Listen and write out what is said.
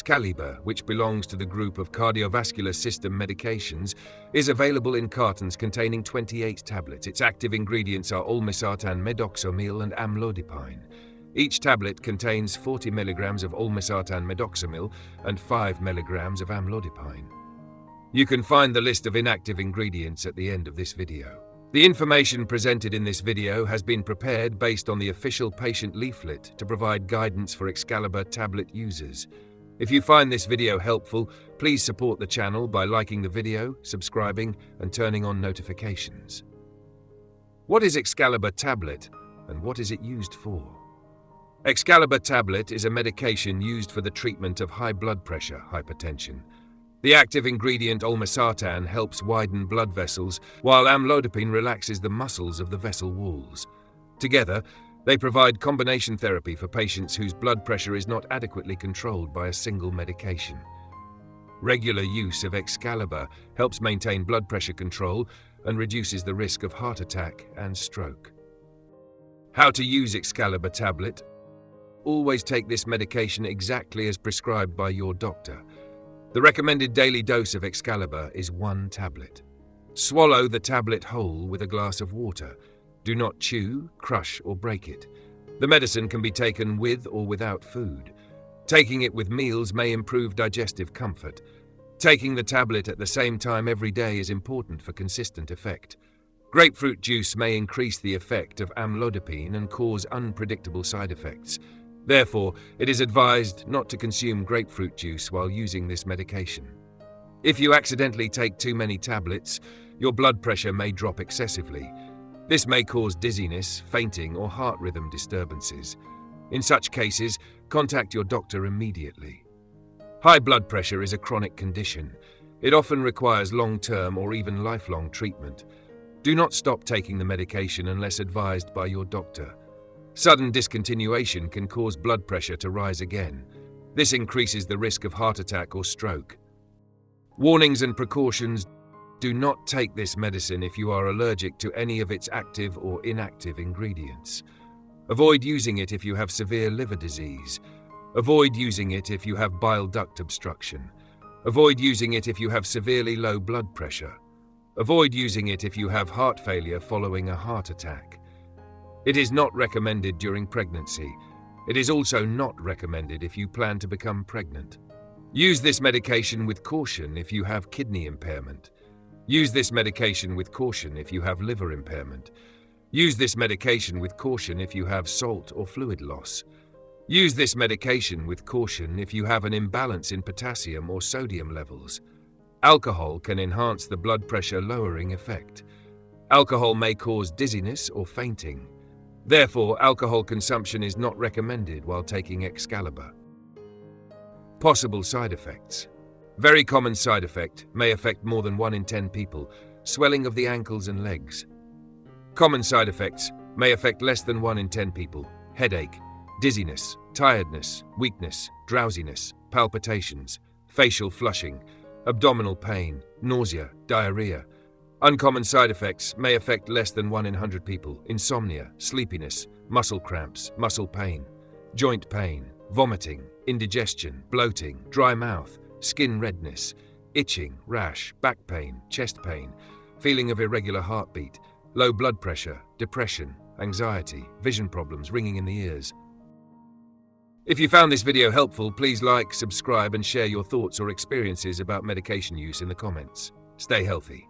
Excaliba, which belongs to the group of cardiovascular system medications, is available in cartons containing 28 tablets. Its active ingredients are Olmesertan Medoxamil and Amlodipine. Each tablet contains 40 mg of Olmesertan Medoxamil and 5 mg of Amlodipine. You can find the list of inactive ingredients at the end of this video. The information presented in this video has been prepared based on the official patient leaflet to provide guidance for Excaliba Tablet users. If you find this video helpful, please support the channel by liking the video, subscribing, and turning on notifications. What is Excaliba Tablet, and what is it used for? Excaliba Tablet is a medication used for the treatment of high blood pressure, hypertension. The active ingredient olmesartan helps widen blood vessels, while amlodipine relaxes the muscles of the vessel walls. Together, they provide combination therapy for patients whose blood pressure is not adequately controlled by a single medication. Regular use of Excaliba helps maintain blood pressure control and reduces the risk of heart attack and stroke. How to use Excaliba Tablet? Always take this medication exactly as prescribed by your doctor. The recommended daily dose of Excaliba is 1 tablet. Swallow the tablet whole with a glass of water. Do not chew, crush, or break it. The medicine can be taken with or without food. Taking it with meals may improve digestive comfort. Taking the tablet at the same time every day is important for consistent effect. Grapefruit juice may increase the effect of amlodipine and cause unpredictable side effects. Therefore, it is advised not to consume grapefruit juice while using this medication. If you accidentally take too many tablets, your blood pressure may drop excessively. This may cause dizziness, fainting, or heart rhythm disturbances. In such cases, contact your doctor immediately. High blood pressure is a chronic condition. It often requires long-term or even lifelong treatment. Do not stop taking the medication unless advised by your doctor. Sudden discontinuation can cause blood pressure to rise again. This increases the risk of heart attack or stroke. Warnings and precautions: do not take this medicine if you are allergic to any of its active or inactive ingredients. Avoid using it if you have severe liver disease. Avoid using it if you have bile duct obstruction. Avoid using it if you have severely low blood pressure. Avoid using it if you have heart failure following a heart attack. It is not recommended during pregnancy. It is also not recommended if you plan to become pregnant. Use this medication with caution if you have kidney impairment. Use this medication with caution if you have liver impairment. Use this medication with caution if you have salt or fluid loss. Use this medication with caution if you have an imbalance in potassium or sodium levels. Alcohol can enhance the blood pressure lowering effect. Alcohol may cause dizziness or fainting. Therefore, alcohol consumption is not recommended while taking Excaliba. Possible side effects. Very common side effect, may affect more than 1 in 10 people, swelling of the ankles and legs. Common side effects may affect less than 1 in 10 people, headache, dizziness, tiredness, weakness, drowsiness, palpitations, facial flushing, abdominal pain, nausea, diarrhea. Uncommon side effects may affect less than 1 in 100 people, insomnia, sleepiness, muscle cramps, muscle pain, joint pain, vomiting, indigestion, bloating, dry mouth, skin redness, itching, rash, back pain, chest pain, feeling of irregular heartbeat, low blood pressure, depression, anxiety, vision problems, ringing in the ears. If you found this video helpful, please like, subscribe, and share your thoughts or experiences about medication use in the comments. Stay healthy.